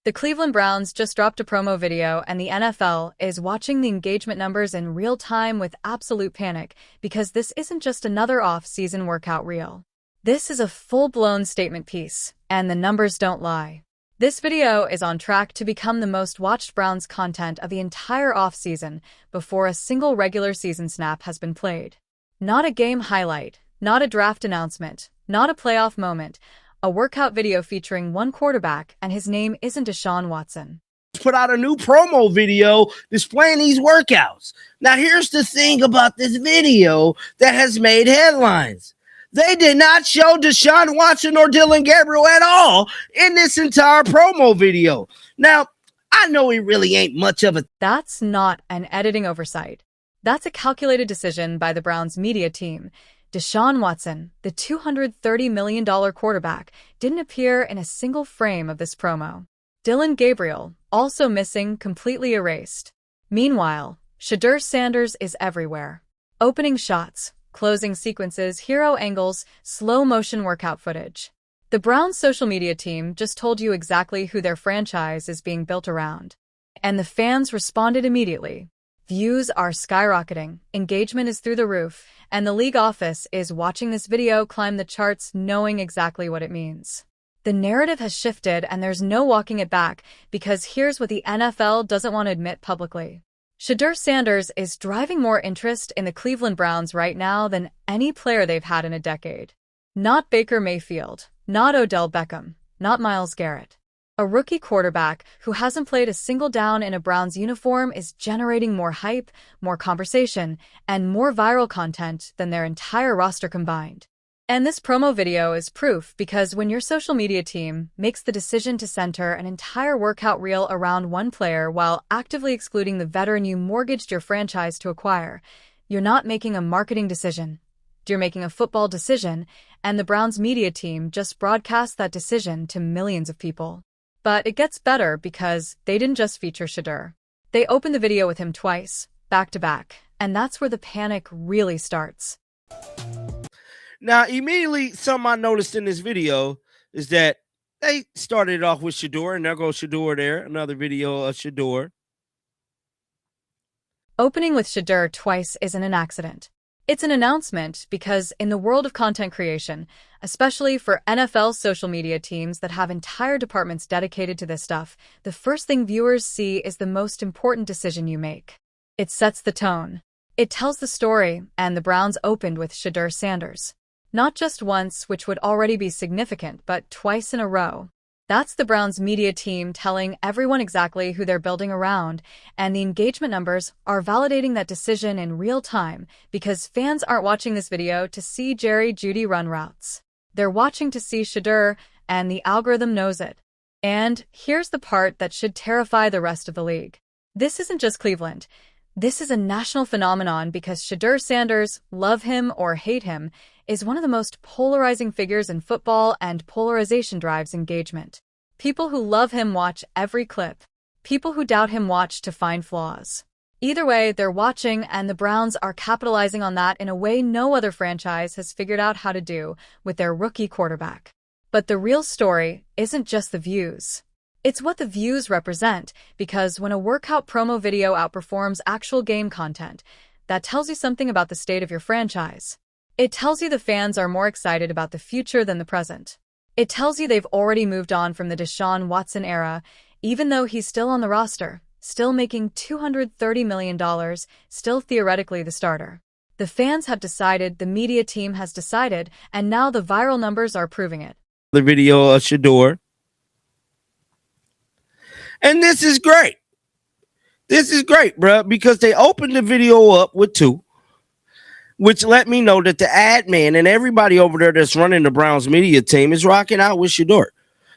The Cleveland Browns just dropped a promo video, and the NFL is watching the engagement numbers in real time with absolute panic because this isn't just another off-season workout reel. This is a full-blown statement piece, and the numbers don't lie. This video is on track to become the most watched Browns content of the entire offseason before a single regular season snap has been played. Not a game highlight, not a draft announcement, not a playoff moment, a workout video featuring one quarterback, and his name isn't Deshaun Watson. Put out a new promo video displaying these workouts. Now, here's the thing about this video that has made headlines. They did not show Deshaun Watson or Dillon Gabriel at all in this entire promo video. Now, I know he really ain't much of a... That's not an editing oversight. That's a calculated decision by the Browns media team. Deshaun Watson, the $230 million quarterback, didn't appear in a single frame of this promo. Dillon Gabriel, also missing, completely erased. Meanwhile, Shedeur Sanders is everywhere. Opening shots, closing sequences, hero angles, slow-motion workout footage. The Browns' social media team just told you exactly who their franchise is being built around. And the fans responded immediately. Views are skyrocketing, engagement is through the roof, and the league office is watching this video climb the charts knowing exactly what it means. The narrative has shifted and there's no walking it back because here's what the NFL doesn't want to admit publicly. Shedeur Sanders is driving more interest in the Cleveland Browns right now than any player they've had in a decade. Not Baker Mayfield, not Odell Beckham, not Myles Garrett. A rookie quarterback who hasn't played a single down in a Browns uniform is generating more hype, more conversation, and more viral content than their entire roster combined. And this promo video is proof because when your social media team makes the decision to center an entire workout reel around one player while actively excluding the veteran you mortgaged your franchise to acquire, you're not making a marketing decision. You're making a football decision, and the Browns media team just broadcast that decision to millions of people. But it gets better because they didn't just feature Shedeur. They opened the video with him twice, back to back, and that's where the panic really starts. Now, immediately, something I noticed in this video is that they started off with Shedeur, and there goes Shedeur there, another video of Shedeur. Opening with Shedeur twice isn't an accident. It's an announcement because in the world of content creation, especially for NFL social media teams that have entire departments dedicated to this stuff, the first thing viewers see is the most important decision you make. It sets the tone. It tells the story, and the Browns opened with Shedeur Sanders. Not just once, which would already be significant, but twice in a row. That's the Browns media team telling everyone exactly who they're building around, and the engagement numbers are validating that decision in real time because fans aren't watching this video to see Jerry Jeudy run routes. They're watching to see Shedeur, and the algorithm knows it. And here's the part that should terrify the rest of the league. This isn't just Cleveland. This is a national phenomenon because Shedeur Sanders, love him or hate him, is one of the most polarizing figures in football, and polarization drives engagement. People who love him watch every clip. People who doubt him watch to find flaws. Either way, they're watching, and the Browns are capitalizing on that in a way no other franchise has figured out how to do with their rookie quarterback. But the real story isn't just the views. It's what the views represent, because when a workout promo video outperforms actual game content, that tells you something about the state of your franchise. It tells you the fans are more excited about the future than the present. It tells you they've already moved on from the Deshaun Watson era, even though he's still on the roster, still making $230 million, still theoretically the starter. The fans have decided, the media team has decided, and now the viral numbers are proving it. The video of Shedeur. And this is great. This is great, bro, because they opened the video up with two, which let me know that the ad man and everybody over there that's running the Browns media team is rocking out with Shedeur,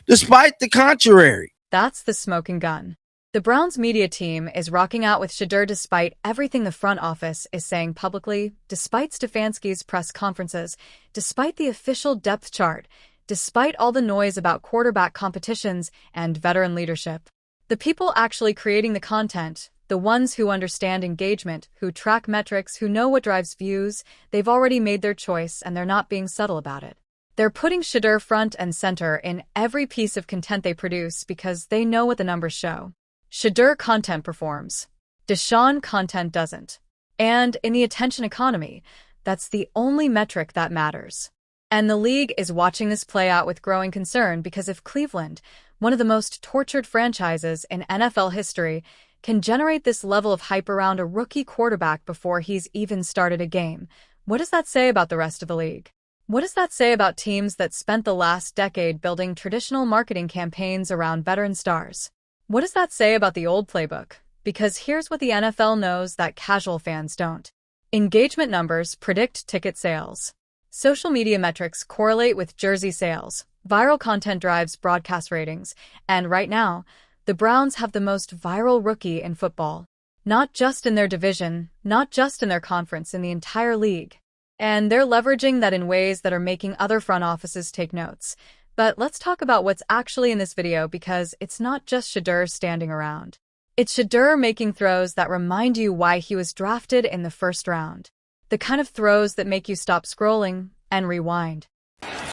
despite the contrary. That's the smoking gun. The Browns media team is rocking out with Shedeur despite everything the front office is saying publicly, despite Stefanski's press conferences, despite the official depth chart, despite all the noise about quarterback competitions and veteran leadership. The people actually creating the content, the ones who understand engagement, who track metrics, who know what drives views, they've already made their choice and they're not being subtle about it. They're putting Shedeur front and center in every piece of content they produce because they know what the numbers show. Shedeur content performs. Deshaun content doesn't. And in the attention economy, that's the only metric that matters. And the league is watching this play out with growing concern because if Cleveland, one of the most tortured franchises in NFL history, can generate this level of hype around a rookie quarterback before he's even started a game, what does that say about the rest of the league? What does that say about teams that spent the last decade building traditional marketing campaigns around veteran stars? What does that say about the old playbook? Because here's what the NFL knows that casual fans don't. Engagement numbers predict ticket sales. Social media metrics correlate with jersey sales. Viral content drives broadcast ratings. And right now, the Browns have the most viral rookie in football. Not just in their division, not just in their conference, in the entire league. And they're leveraging that in ways that are making other front offices take notes. But let's talk about what's actually in this video because it's not just Shedeur standing around. It's Shedeur making throws that remind you why he was drafted in the first round. The kind of throws that make you stop scrolling and rewind.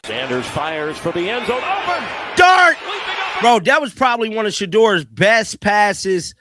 Sanders fires for the end zone. Open! Dart! Bro, that was probably one of Shedeur's best passes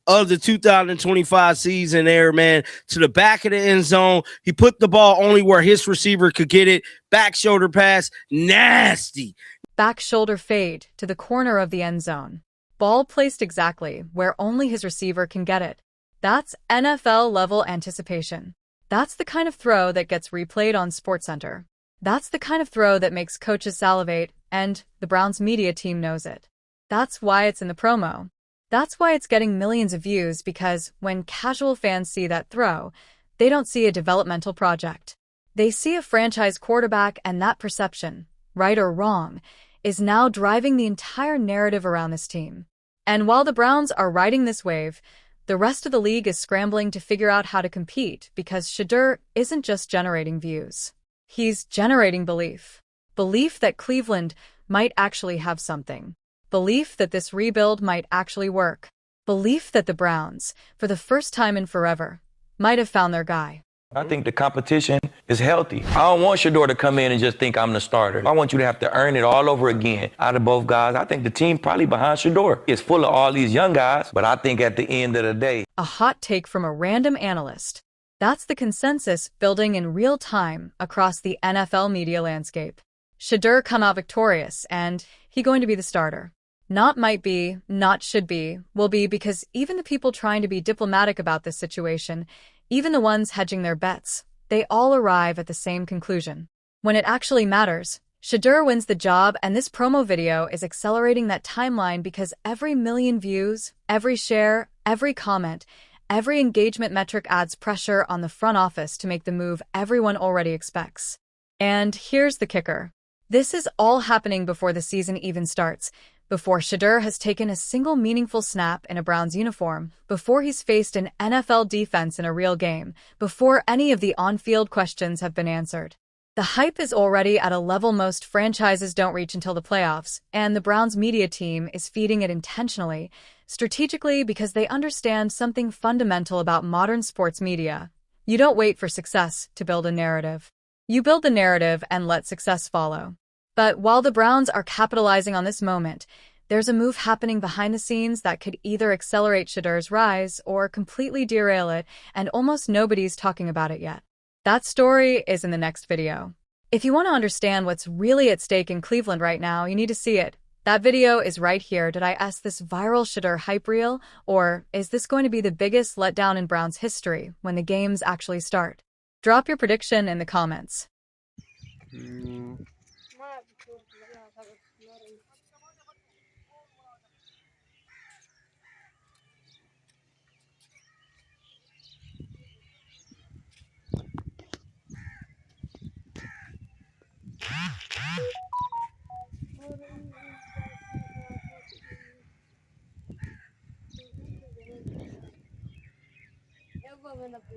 of the 2025 season there, man. To the back of the end zone. He put the ball only where his receiver could get it. Back shoulder pass. Nasty. Back shoulder fade to the corner of the end zone. Ball placed exactly where only his receiver can get it. That's NFL-level anticipation. That's the kind of throw that gets replayed on SportsCenter. That's the kind of throw that makes coaches salivate, and the Browns media team knows it. That's why it's in the promo. That's why it's getting millions of views, because when casual fans see that throw, they don't see a developmental project. They see a franchise quarterback, and that perception, right or wrong, is now driving the entire narrative around this team. And while the Browns are riding this wave, the rest of the league is scrambling to figure out how to compete because Shedeur isn't just generating views. He's generating belief. Belief that Cleveland might actually have something. Belief that this rebuild might actually work. Belief that the Browns, for the first time in forever, might have found their guy. I think the competition is healthy. I don't want Shedeur to come in and just think I'm the starter. I want you to have to earn it all over again out of both guys. I think the team probably behind Shedeur is full of all these young guys, but I think at the end of the day... A hot take from a random analyst. That's the consensus building in real time across the NFL media landscape. Shedeur come out victorious, and he going to be the starter. Not might be, not should be, will be, because even the people trying to be diplomatic about this situation, even the ones hedging their bets, they all arrive at the same conclusion. When it actually matters, Shedeur wins the job, and this promo video is accelerating that timeline because every million views, every share, every comment, every engagement metric adds pressure on the front office to make the move everyone already expects. And here's the kicker. This is all happening before the season even starts, before Shedeur has taken a single meaningful snap in a Browns uniform, before he's faced an NFL defense in a real game, before any of the on-field questions have been answered. The hype is already at a level most franchises don't reach until the playoffs, and the Browns media team is feeding it intentionally, strategically, because they understand something fundamental about modern sports media. You don't wait for success to build a narrative. You build the narrative and let success follow. But while the Browns are capitalizing on this moment, there's a move happening behind the scenes that could either accelerate Shedeur's rise or completely derail it, and almost nobody's talking about it yet. That story is in the next video. If you want to understand what's really at stake in Cleveland right now, you need to see it. That video is right here. Did I ask this viral Shedeur hype reel? Or is this going to be the biggest letdown in Browns history when the games actually start? Drop your prediction in the comments. Eu vou vendo aqui,